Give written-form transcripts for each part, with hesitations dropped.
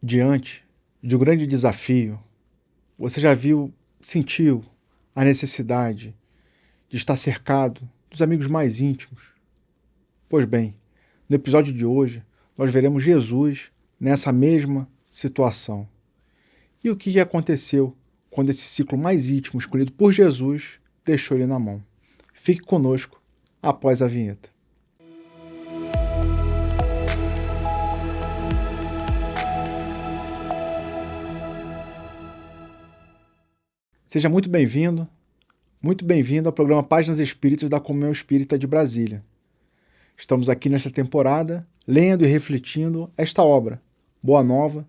Diante de um grande desafio, você já sentiu a necessidade de estar cercado dos amigos mais íntimos? Pois bem, no episódio de hoje, nós veremos Jesus nessa mesma situação. E o que aconteceu quando esse ciclo mais íntimo escolhido por Jesus deixou ele na mão? Fique conosco após a vinheta. Seja muito bem-vindo ao programa Páginas Espíritas da Comunhão Espírita de Brasília. Estamos aqui nesta temporada lendo e refletindo esta obra, Boa Nova,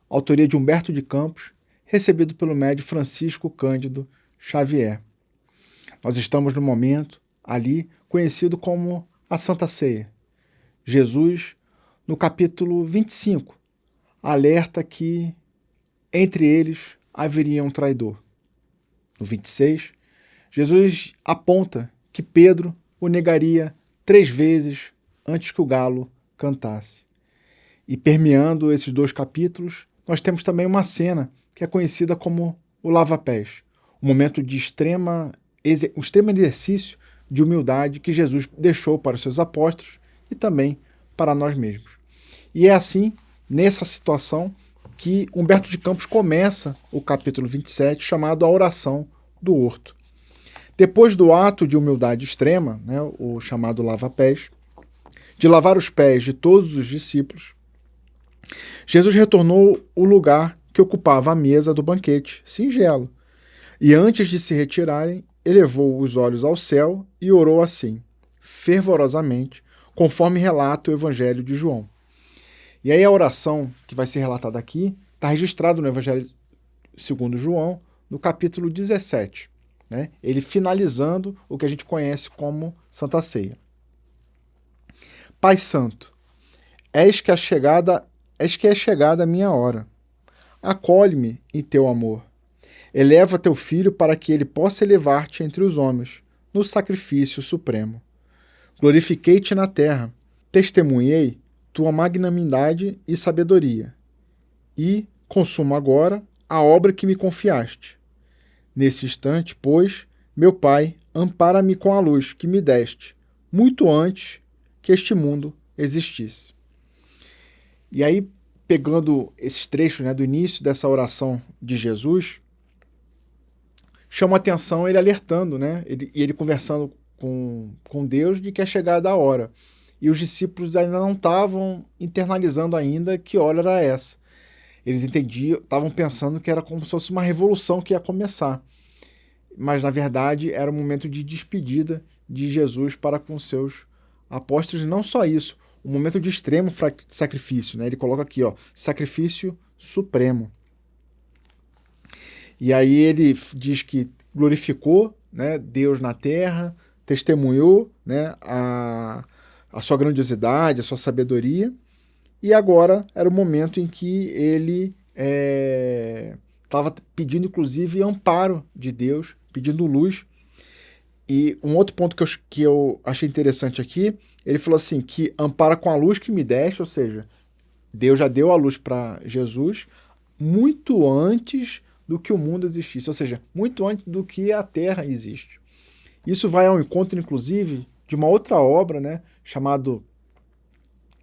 autoria de Humberto de Campos, recebido pelo médium Francisco Cândido Xavier. Nós estamos no momento ali conhecido como a Santa Ceia. Jesus, no capítulo 25, alerta que entre eles haveria um traidor. No 26, Jesus aponta que Pedro o negaria 3 vezes antes que o galo cantasse. E permeando esses 2 capítulos, nós temos também uma cena que é conhecida como o lava-pés, um momento de extremo exercício de humildade que Jesus deixou para os seus apóstolos e também para nós mesmos. E é assim, nessa situação, que Humberto de Campos começa o capítulo 27, chamado A Oração do Horto. Depois do ato de humildade extrema, o chamado lava-pés, de lavar os pés de todos os discípulos, Jesus retornou ao lugar que ocupava a mesa do banquete, singelo, e antes de se retirarem, elevou os olhos ao céu e orou assim, fervorosamente, conforme relata o Evangelho de João. E aí a oração que vai ser relatada aqui está registrada no Evangelho segundo João, no capítulo 17, ele finalizando o que a gente conhece como Santa Ceia. Pai Santo, eis que é chegada a minha hora. Acolhe-me em teu amor. Eleva teu filho para que ele possa elevar-te entre os homens, no sacrifício supremo. Glorifiquei-te na terra, testemunhei tua magnanimidade e sabedoria, e consumo agora a obra que me confiaste. Nesse instante, pois, meu Pai, ampara-me com a luz que me deste, muito antes que este mundo existisse. E aí, pegando esses trechos do início dessa oração de Jesus, chama a atenção ele alertando, ele conversando com Deus de que é chegada a hora. E os discípulos ainda não estavam internalizando ainda que hora era essa. Eles entendiam, estavam pensando que era como se fosse uma revolução que ia começar. Mas, na verdade, era um momento de despedida de Jesus para com seus apóstolos. E não só isso, um momento de extremo sacrifício. Ele coloca aqui, sacrifício supremo. E aí ele diz que glorificou Deus na terra, testemunhou a sua grandiosidade, a sua sabedoria, e agora era o momento em que ele estava pedindo, inclusive, amparo de Deus, pedindo luz. E um outro ponto que eu achei interessante aqui, ele falou assim, que ampara com a luz que me deste, ou seja, Deus já deu a luz para Jesus muito antes do que o mundo existisse, ou seja, muito antes do que a Terra existe. Isso vai ao encontro, inclusive, de uma outra obra, chamado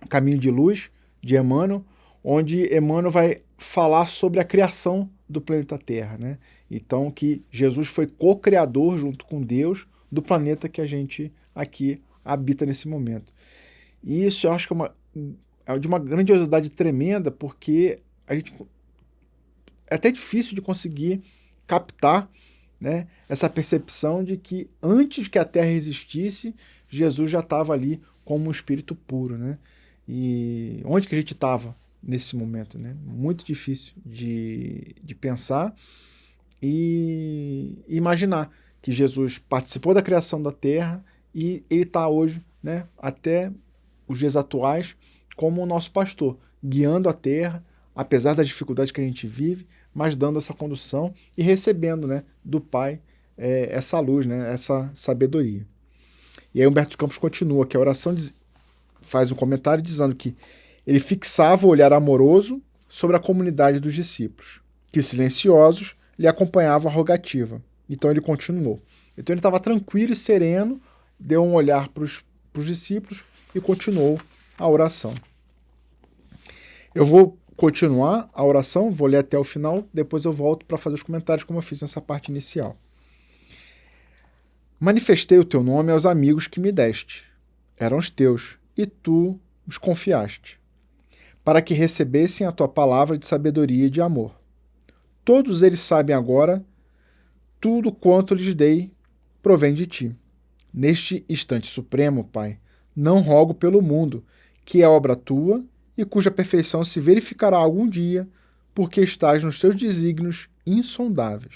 Caminho de Luz, de Emmanuel, onde Emmanuel vai falar sobre a criação do planeta Terra. Então, que Jesus foi co-criador junto com Deus do planeta que a gente aqui habita nesse momento. E isso eu acho que é de uma grandiosidade tremenda, porque é até difícil de conseguir captar essa percepção de que antes que a Terra existisse, Jesus já estava ali como um espírito puro. E onde que a gente estava nesse momento? Muito difícil de pensar e imaginar que Jesus participou da criação da Terra e ele está hoje, até os dias atuais, como o nosso pastor, guiando a Terra, apesar das dificuldades que a gente vive, mas dando essa condução e recebendo do Pai essa luz, essa sabedoria. E aí Humberto de Campos continua, que a oração faz um comentário dizendo que ele fixava o olhar amoroso sobre a comunidade dos discípulos, que silenciosos lhe acompanhavam a rogativa. Então ele continuou. Então ele estava tranquilo e sereno, deu um olhar para os discípulos e continuou a oração. Eu vou continuar a oração, vou ler até o final, depois eu volto para fazer os comentários como eu fiz nessa parte inicial. Manifestei o teu nome aos amigos que me deste. Eram os teus, e tu os confiaste, para que recebessem a tua palavra de sabedoria e de amor. Todos eles sabem agora, tudo quanto lhes dei provém de ti. Neste instante supremo, Pai, não rogo pelo mundo, que é obra tua e cuja perfeição se verificará algum dia, porque estás nos teus desígnios insondáveis.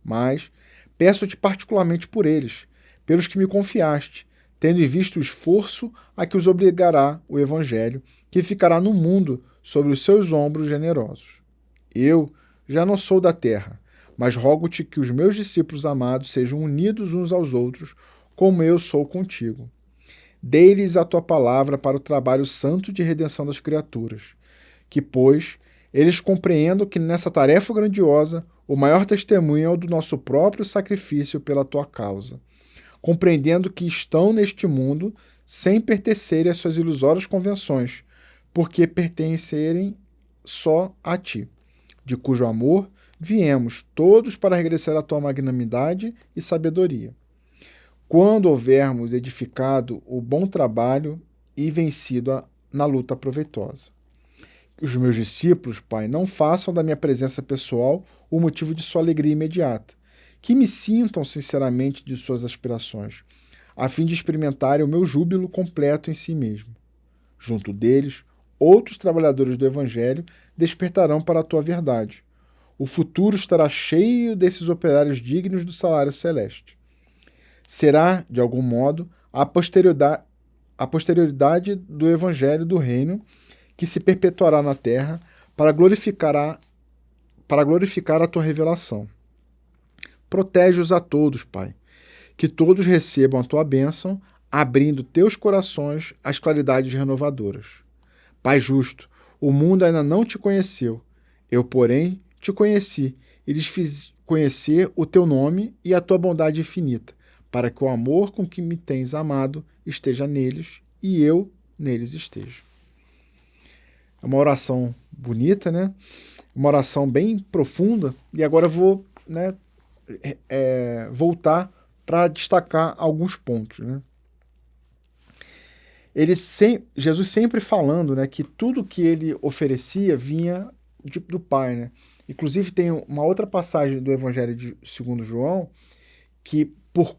Mas peço-te particularmente por eles, pelos que me confiaste, tendo em vista o esforço a que os obrigará o Evangelho, que ficará no mundo sobre os seus ombros generosos. Eu já não sou da terra, mas rogo-te que os meus discípulos amados sejam unidos uns aos outros, como eu sou contigo. Dei-lhes a tua palavra para o trabalho santo de redenção das criaturas, que, pois, eles compreendam que nessa tarefa grandiosa o maior testemunho é o do nosso próprio sacrifício pela tua causa, compreendendo que estão neste mundo sem pertencerem às suas ilusórias convenções, porque pertencerem só a ti, de cujo amor viemos todos para regressar à tua magnanimidade e sabedoria. Quando houvermos edificado o bom trabalho e vencido na luta proveitosa. Que os meus discípulos, Pai, não façam da minha presença pessoal o motivo de sua alegria imediata, que me sintam sinceramente de suas aspirações, a fim de experimentarem o meu júbilo completo em si mesmo. Junto deles, outros trabalhadores do Evangelho despertarão para a tua verdade. O futuro estará cheio desses operários dignos do salário celeste. Será, de algum modo, a posterioridade do Evangelho do Reino que se perpetuará na terra para glorificar a tua revelação. Protege-os a todos, Pai, que todos recebam a tua bênção, abrindo teus corações às claridades renovadoras. Pai justo, o mundo ainda não te conheceu, eu, porém, te conheci e lhes fiz conhecer o teu nome e a tua bondade infinita, para que o amor com que me tens amado esteja neles e eu neles esteja. É uma oração bonita, né? Uma oração bem profunda. E agora eu vou, voltar para destacar alguns pontos, né? Jesus sempre falando, né, que tudo que ele oferecia vinha do Pai, né? Inclusive tem uma outra passagem do Evangelho de segundo João que por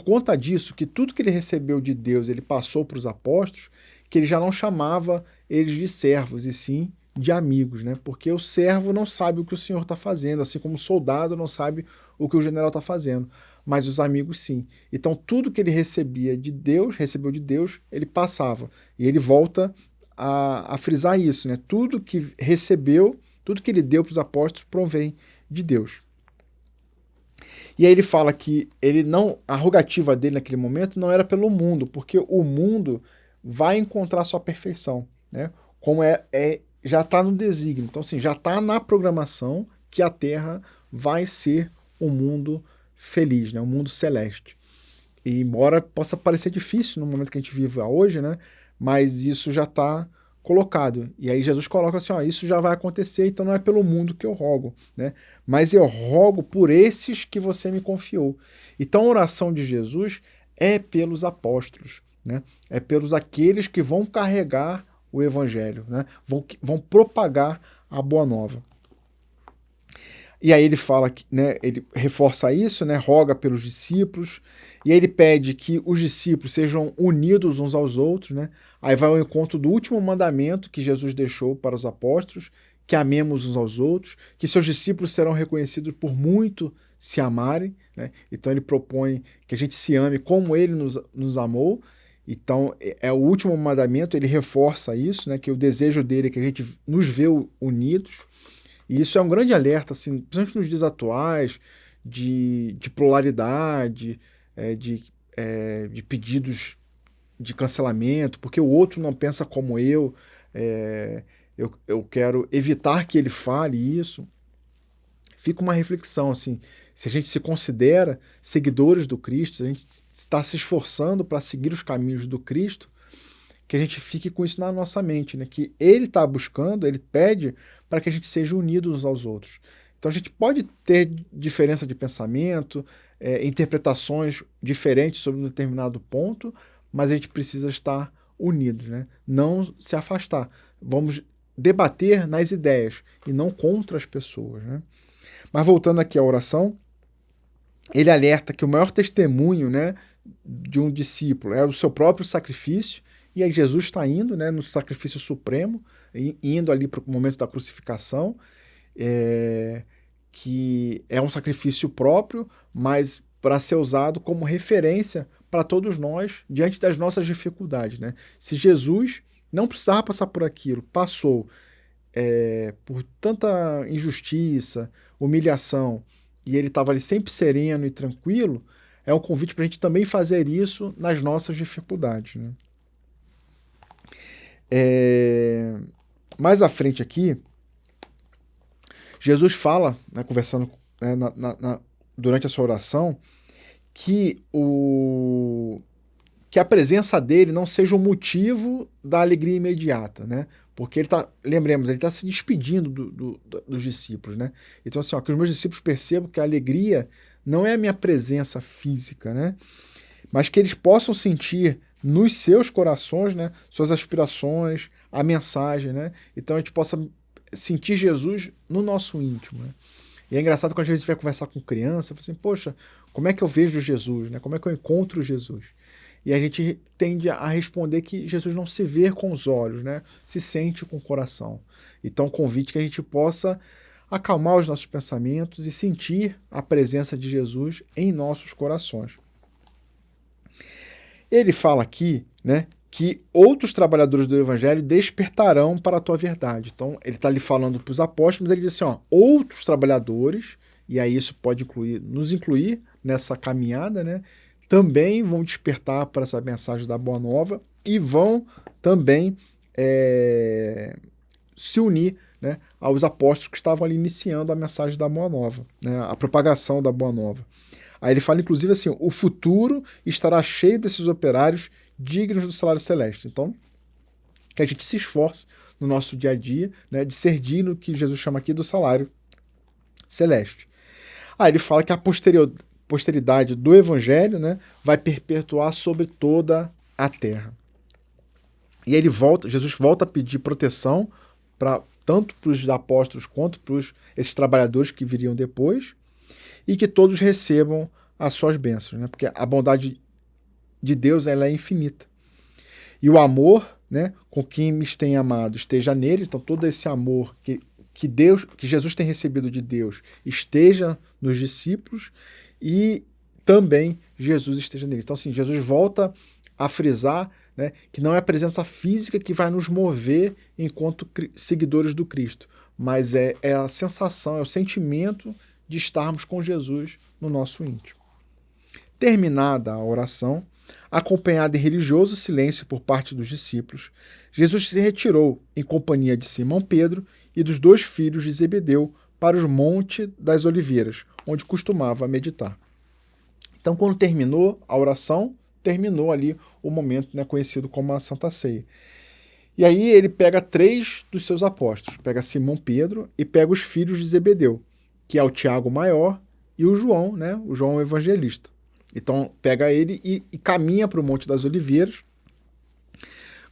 conta disso, que tudo que ele recebeu de Deus ele passou para os apóstolos, que ele já não chamava eles de servos, e sim de amigos, né? Porque o servo não sabe o que o Senhor está fazendo, assim como o soldado não sabe o que o general está fazendo, mas os amigos sim. Então tudo que ele recebeu de Deus, ele passava. E ele volta a frisar isso, né? Tudo que recebeu, tudo que ele deu para os apóstolos provém de Deus. E aí ele fala que a rogativa dele naquele momento não era pelo mundo, porque o mundo vai encontrar sua perfeição, né? Como já está no desígnio. Então, assim, já está na programação que a Terra vai ser um mundo feliz, né? Um mundo celeste. E embora possa parecer difícil no momento que a gente vive hoje, né? Mas isso já está colocado. E aí Jesus coloca assim, ó, isso já vai acontecer, então não é pelo mundo que eu rogo, né? Mas eu rogo por esses que você me confiou. Então a oração de Jesus é pelos apóstolos, né? É pelos aqueles que vão carregar o evangelho, né? Vão propagar a boa nova. E aí ele fala, né, ele reforça isso, né, roga pelos discípulos, e aí ele pede que os discípulos sejam unidos uns aos outros, né? Aí vai ao encontro do último mandamento que Jesus deixou para os apóstolos, que amemos uns aos outros, que seus discípulos serão reconhecidos por muito se amarem, né? Então ele propõe que a gente se ame como ele nos amou. Então é o último mandamento, ele reforça isso, né, que o desejo dele é que a gente nos vê unidos. E isso é um grande alerta, assim, principalmente nos dias atuais, de polaridade, de pedidos de cancelamento, porque o outro não pensa como eu, eu quero evitar que ele fale isso. Fica uma reflexão, assim, se a gente se considera seguidores do Cristo, se a gente está se esforçando para seguir os caminhos do Cristo, que a gente fique com isso na nossa mente, né? Que ele está buscando, ele pede para que a gente seja unidos uns aos outros. Então a gente pode ter diferença de pensamento, interpretações diferentes sobre um determinado ponto, mas a gente precisa estar unidos, né? Não se afastar. Vamos debater nas ideias e não contra as pessoas, né? Mas voltando aqui à oração, ele alerta que o maior testemunho, né, de um discípulo é o seu próprio sacrifício, e aí Jesus está indo, né, no sacrifício supremo, indo ali para o momento da crucificação, que é um sacrifício próprio, mas para ser usado como referência para todos nós diante das nossas dificuldades, né? Se Jesus não precisava passar por aquilo, passou por tanta injustiça, humilhação, e ele estava ali sempre sereno e tranquilo, é um convite para a gente também fazer isso nas nossas dificuldades, né? Mais à frente aqui, Jesus fala, né, conversando, né, durante a sua oração, que a presença dele não seja o motivo da alegria imediata, né? Porque ele está, lembremos, ele está se despedindo dos discípulos, né? Então, assim, que os meus discípulos percebam que a alegria não é a minha presença física, né? Mas que eles possam sentir nos seus corações, né, suas aspirações, a mensagem, né? Então a gente possa sentir Jesus no nosso íntimo, né? E é engraçado quando a gente vai conversar com criança, assim, poxa, como é que eu vejo Jesus, né? Como é que eu encontro Jesus? E a gente tende a responder que Jesus não se vê com os olhos, né? Se sente com o coração. Então, convite que a gente possa acalmar os nossos pensamentos e sentir a presença de Jesus em nossos corações. Ele fala aqui, né, que outros trabalhadores do Evangelho despertarão para a tua verdade. Então, ele está ali falando para os apóstolos, mas ele diz assim, outros trabalhadores, e aí isso pode nos incluir nessa caminhada, né, também vão despertar para essa mensagem da Boa Nova e vão também se unir, né, aos apóstolos que estavam ali iniciando a mensagem da Boa Nova, né, a propagação da Boa Nova. Aí ele fala, inclusive, assim, o futuro estará cheio desses operários dignos do salário celeste. Então, que a gente se esforce no nosso dia a dia, né, de ser digno, que Jesus chama aqui do salário celeste. Aí ele fala que a posteridade do Evangelho, né, vai perpetuar sobre toda a terra. E ele Jesus volta a pedir proteção tanto para os apóstolos quanto para esses trabalhadores que viriam depois, e que todos recebam as suas bênçãos, né? Porque a bondade de Deus, ela é infinita. E o amor, né, com quem me tem amado esteja neles, então todo esse amor que Jesus tem recebido de Deus esteja nos discípulos e também Jesus esteja neles. Então, assim, Jesus volta a frisar, né, que não é a presença física que vai nos mover enquanto seguidores do Cristo, mas é a sensação, é o sentimento de estarmos com Jesus no nosso íntimo. Terminada a oração, acompanhada de religioso silêncio por parte dos discípulos, Jesus se retirou em companhia de Simão Pedro e dos 2 filhos de Zebedeu para os Montes das Oliveiras, onde costumava meditar. Então, quando terminou a oração, terminou ali o momento, né, conhecido como a Santa Ceia. E aí ele pega 3 dos seus apóstolos, pega Simão Pedro e pega os filhos de Zebedeu, que é o Tiago maior e o João, né, o João evangelista. Então pega ele e caminha para o Monte das Oliveiras,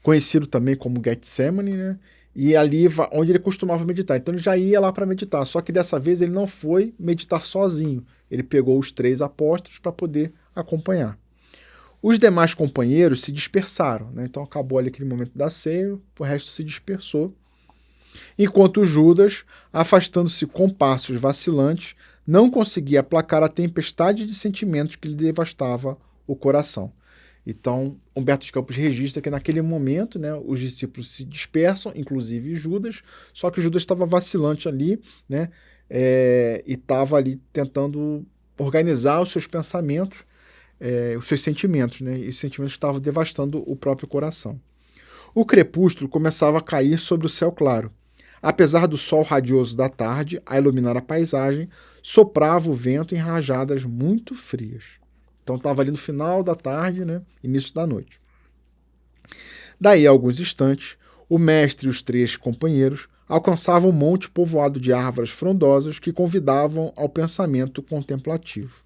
conhecido também como Getsemane, né, e ali onde ele costumava meditar. Então ele já ia lá para meditar, só que dessa vez ele não foi meditar sozinho, ele pegou os 3 apóstolos para poder acompanhar. Os demais companheiros se dispersaram, né, então acabou ali aquele momento da ceia, o resto se dispersou. Enquanto Judas, afastando-se com passos vacilantes, não conseguia aplacar a tempestade de sentimentos que lhe devastava o coração. Então, Humberto de Campos registra que naquele momento, né, os discípulos se dispersam, inclusive Judas, só que Judas estava vacilante ali, né, e estava ali tentando organizar os seus pensamentos, os seus sentimentos, né, e os sentimentos estavam devastando o próprio coração. O crepúsculo começava a cair sobre o céu claro. Apesar do sol radioso da tarde a iluminar a paisagem, soprava o vento em rajadas muito frias. Então estava ali no final da tarde, né, início da noite. Daí a alguns instantes, o mestre e os 3 companheiros alcançavam um monte povoado de árvores frondosas que convidavam ao pensamento contemplativo.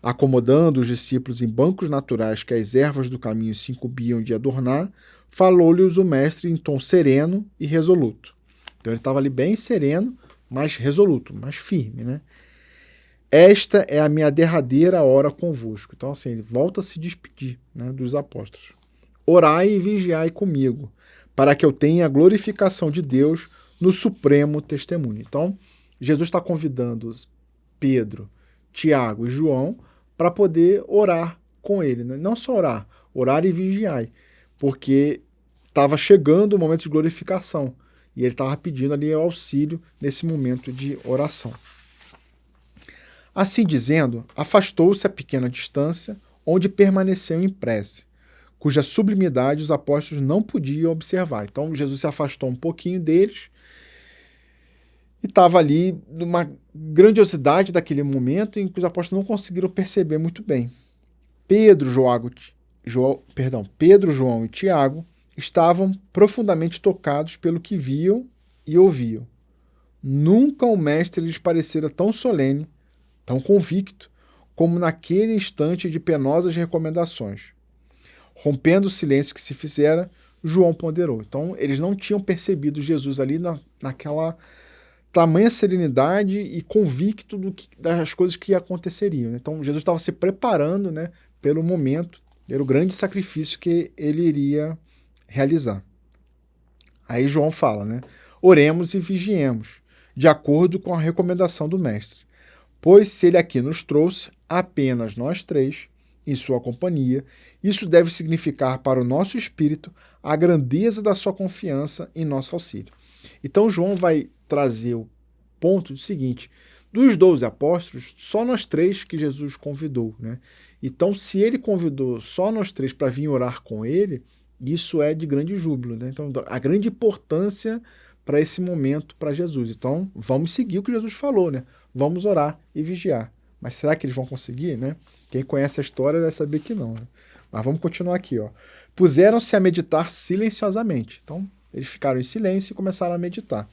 Acomodando os discípulos em bancos naturais que as ervas do caminho se incumbiam de adornar, falou-lhes o mestre em tom sereno e resoluto. Então ele estava ali bem sereno, mas resoluto, mais firme, né? Esta é a minha derradeira hora convosco. Então, assim, ele volta a se despedir, né, dos apóstolos. Orai e vigiai comigo, para que eu tenha a glorificação de Deus no supremo testemunho. Então, Jesus está convidando Pedro, Tiago e João para poder orar com ele. Né? Não só orar, orar e vigiai, porque estava chegando o momento de glorificação e ele estava pedindo ali auxílio nesse momento de oração. Assim dizendo, afastou-se a pequena distância, onde permaneceu em prece, cuja sublimidade os apóstolos não podiam observar. Então Jesus se afastou um pouquinho deles e estava ali numa grandiosidade daquele momento em que os apóstolos não conseguiram perceber muito bem. Pedro, João e Tiago estavam profundamente tocados pelo que viam e ouviam. Nunca o mestre lhes parecera tão solene, tão convicto, como naquele instante de penosas recomendações. Rompendo o silêncio que se fizera, João ponderou. Então, eles não tinham percebido Jesus ali naquela tamanha serenidade e convicto das coisas que aconteceriam. Então, Jesus estava se preparando, né, pelo momento, pelo grande sacrifício que ele iria realizar. Aí João fala, né, oremos e vigiemos, de acordo com a recomendação do mestre. Pois se ele aqui nos trouxe apenas nós 3, em sua companhia, isso deve significar para o nosso espírito a grandeza da sua confiança em nosso auxílio. Então João vai trazer o ponto do seguinte: dos 12 apóstolos, só nós 3 que Jesus convidou. Né? Então, se ele convidou só nós 3 para vir orar com ele, isso é de grande júbilo. Né? Então, a grande importância para esse momento para Jesus. Então, vamos seguir o que Jesus falou, né? Vamos orar e vigiar. Mas será que eles vão conseguir, né? Quem conhece a história vai saber que não. Né? Mas vamos continuar aqui, ó. Puseram-se a meditar silenciosamente. Então, eles ficaram em silêncio e começaram a meditar.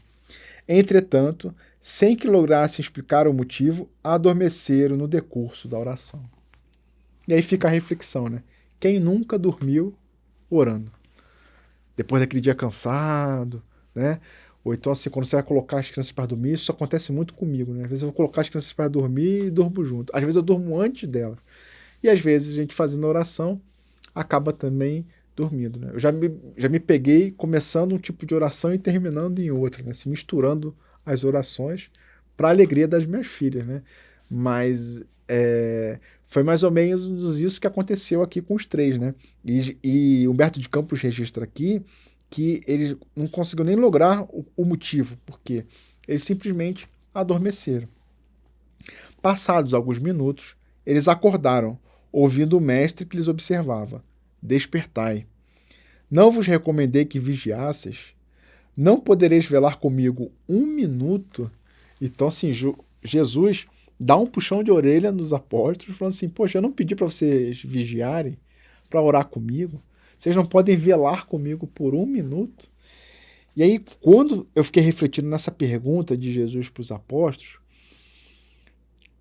Entretanto, sem que lograssem explicar o motivo, adormeceram no decurso da oração. E aí fica a reflexão, né? Quem nunca dormiu orando? Depois daquele dia cansado, né? Ou então, assim, quando você vai colocar as crianças para dormir, isso acontece muito comigo, né? Às vezes eu vou colocar as crianças para dormir e durmo junto. Às vezes eu durmo antes delas. E às vezes a gente fazendo oração acaba também dormindo, né? Eu já me peguei começando um tipo de oração e terminando em outra, né? Assim, misturando as orações para a alegria das minhas filhas, né? Mas foi mais ou menos isso que aconteceu aqui com os 3, né? E Humberto de Campos registra aqui que eles não conseguiram nem lograr o motivo, porque eles simplesmente adormeceram. Passados alguns minutos, eles acordaram, ouvindo o mestre que lhes observava. Despertai. Não vos recomendei que vigiasseis? Não podereis velar comigo 1 minuto? Então, assim, Jesus dá um puxão de orelha nos apóstolos, falando assim, poxa, eu não pedi para vocês vigiarem, para orar comigo? Vocês não podem velar comigo por 1 minuto? E aí, quando eu fiquei refletindo nessa pergunta de Jesus para os apóstolos,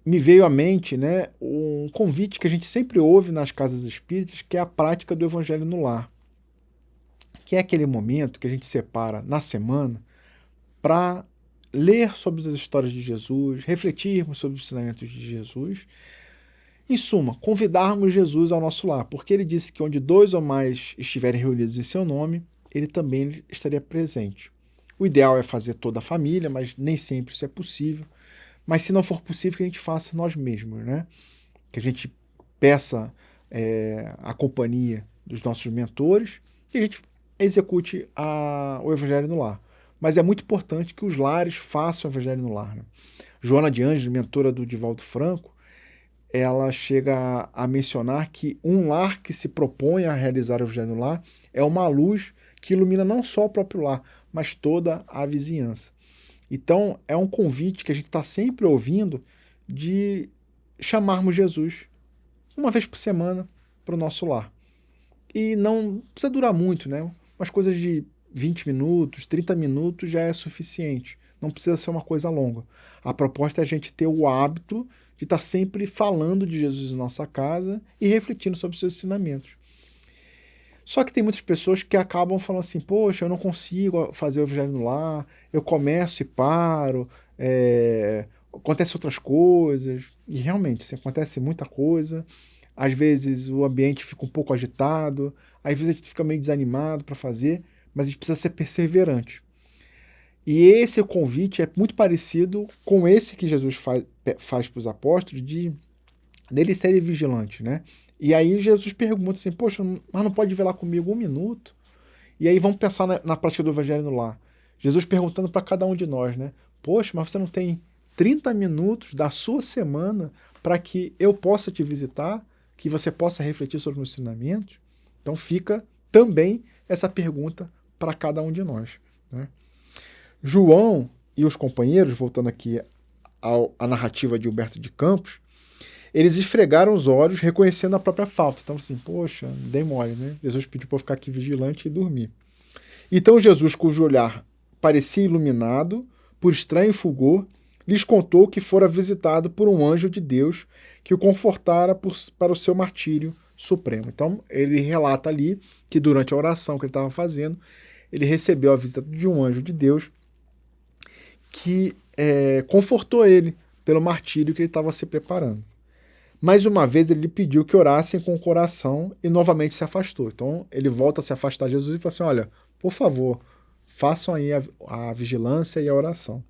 me veio à mente, né, um convite que a gente sempre ouve nas casas espíritas, que é a prática do evangelho no lar. Que é aquele momento que a gente separa na semana para ler sobre as histórias de Jesus, refletirmos sobre os ensinamentos de Jesus. Em suma, convidarmos Jesus ao nosso lar, porque ele disse que onde 2 ou mais estiverem reunidos em seu nome, ele também estaria presente. O ideal é fazer toda a família, mas nem sempre isso é possível. Mas se não for possível, que a gente faça nós mesmos, né? Que a gente peça a companhia dos nossos mentores e a gente execute o Evangelho no lar. Mas é muito importante que os lares façam o Evangelho no lar. Né? Joana de Ângeles, mentora do Divaldo Franco, ela chega a mencionar que um lar que se propõe a realizar o Evangelho no lar é uma luz que ilumina não só o próprio lar, mas toda a vizinhança. Então, é um convite que a gente está sempre ouvindo de chamarmos Jesus uma vez por semana para o nosso lar. E não precisa durar muito, né? Umas coisas de 20 minutos, 30 minutos já é suficiente. Não precisa ser uma coisa longa. A proposta é a gente ter o hábito de estar sempre falando de Jesus em nossa casa e refletindo sobre os seus ensinamentos. Só que tem muitas pessoas que acabam falando assim, poxa, eu não consigo fazer o evangelho no lar, eu começo e paro, acontece outras coisas, e realmente, assim, acontece muita coisa, às vezes o ambiente fica um pouco agitado, às vezes a gente fica meio desanimado para fazer, mas a gente precisa ser perseverante. E esse convite é muito parecido com esse que Jesus faz para os apóstolos, deles serem vigilantes, né? E aí Jesus pergunta assim, poxa, mas não pode velar comigo um minuto? E aí vamos pensar na prática do evangelho no lar. Jesus perguntando para cada um de nós, né? Poxa, mas você não tem 30 minutos da sua semana para que eu possa te visitar, que você possa refletir sobre os ensinamentos? Então fica também essa pergunta para cada um de nós, né? João e os companheiros, voltando aqui à narrativa de Humberto de Campos, eles esfregaram os olhos, reconhecendo a própria falta. Então, assim, poxa, dei mole, né? Jesus pediu para eu ficar aqui vigilante e dormir. Então, Jesus, cujo olhar parecia iluminado por estranho fulgor, lhes contou que fora visitado por um anjo de Deus que o confortara para o seu martírio supremo. Então, ele relata ali que durante a oração que ele estava fazendo, ele recebeu a visita de um anjo de Deus que confortou ele pelo martírio que ele estava se preparando. Mais uma vez ele lhe pediu que orassem com o coração e novamente se afastou. Então ele volta a se afastar de Jesus e fala assim, olha, por favor, façam aí a vigilância e a oração.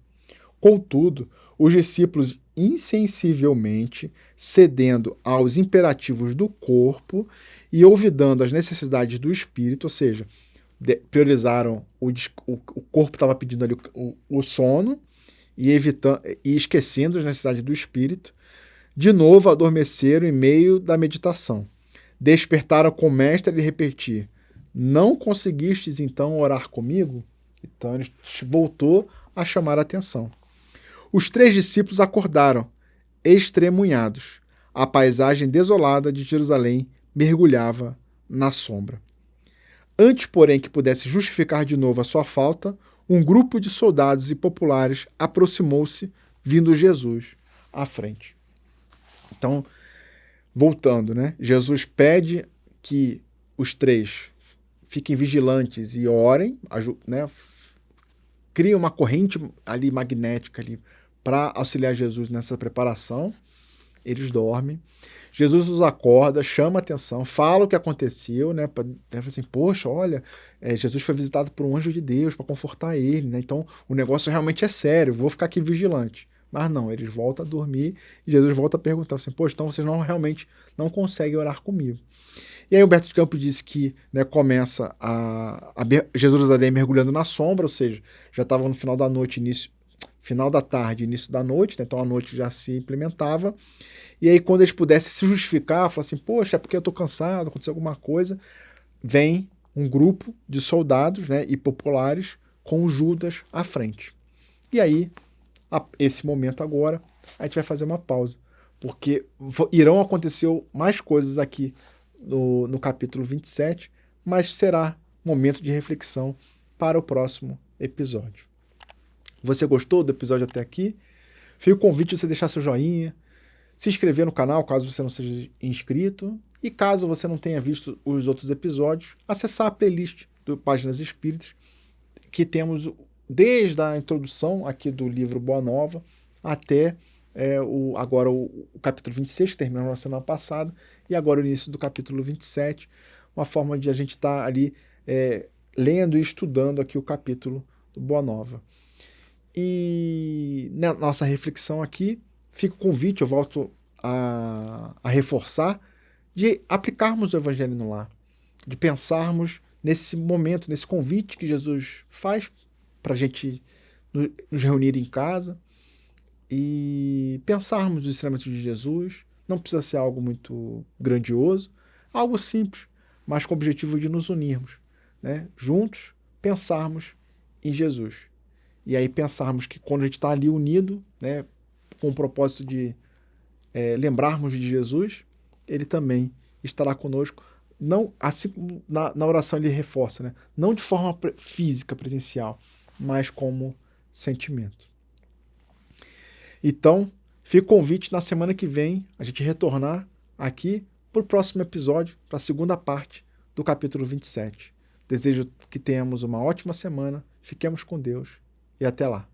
Contudo, os discípulos insensivelmente cedendo aos imperativos do corpo e olvidando as necessidades do espírito, ou seja, priorizaram o corpo estava pedindo ali o sono e esquecendo as necessidades do espírito, de novo adormeceram em meio da meditação. Despertaram com o mestre e repetir, não conseguistes então orar comigo? Então ele voltou a chamar a atenção. Os 3 discípulos acordaram, extremunhados. A paisagem desolada de Jerusalém mergulhava na sombra. Antes, porém, que pudesse justificar de novo a sua falta, um grupo de soldados e populares aproximou-se, vindo Jesus à frente. Então, voltando, né? Jesus pede que os 3 fiquem vigilantes e orem, né? Cria uma corrente ali magnética ali para auxiliar Jesus nessa preparação. Eles dormem. Jesus os acorda, chama a atenção, fala o que aconteceu, né? Assim, poxa, olha, Jesus foi visitado por um anjo de Deus para confortar ele, né? Então o negócio realmente é sério, vou ficar aqui vigilante. Mas não, eles voltam a dormir e Jesus volta a perguntar assim, poxa, então vocês realmente não conseguem orar comigo. E aí Humberto de Campos disse que, né, começa a Jerusalém mergulhando na sombra, ou seja, já estava no final da noite, final da tarde, início da noite, né, então a noite já se implementava. E aí quando eles pudessem se justificar, falar assim, poxa, é porque eu estou cansado, aconteceu alguma coisa, vem um grupo de soldados, né, e populares com Judas à frente. E aí, esse momento agora, a gente vai fazer uma pausa, porque irão acontecer mais coisas aqui no capítulo 27, mas será momento de reflexão para o próximo episódio. Você gostou do episódio até aqui? Fica o convite de você deixar seu joinha, se inscrever no canal caso você não seja inscrito, e caso você não tenha visto os outros episódios, acessar a playlist do Páginas Espíritas, que temos desde a introdução aqui do livro Boa Nova até agora o capítulo 26, que terminou na semana passada, e agora o início do capítulo 27, uma forma de a gente estar ali lendo e estudando aqui o capítulo do Boa Nova. E na nossa reflexão aqui, fica o convite, eu volto a reforçar, de aplicarmos o Evangelho no lar, de pensarmos nesse momento, nesse convite que Jesus faz para a gente nos reunir em casa e pensarmos nos ensinamentos de Jesus. Não precisa ser algo muito grandioso, algo simples, mas com o objetivo de nos unirmos, né, juntos, pensarmos em Jesus. E aí pensarmos que quando a gente está ali unido, né, com o propósito de lembrarmos de Jesus, ele também estará conosco. Não, assim como na oração ele reforça, né, não de forma física, presencial, mas como sentimento. Então, fica o convite na semana que vem a gente retornar aqui para o próximo episódio, para a segunda parte do capítulo 27. Desejo que tenhamos uma ótima semana, fiquemos com Deus e até lá.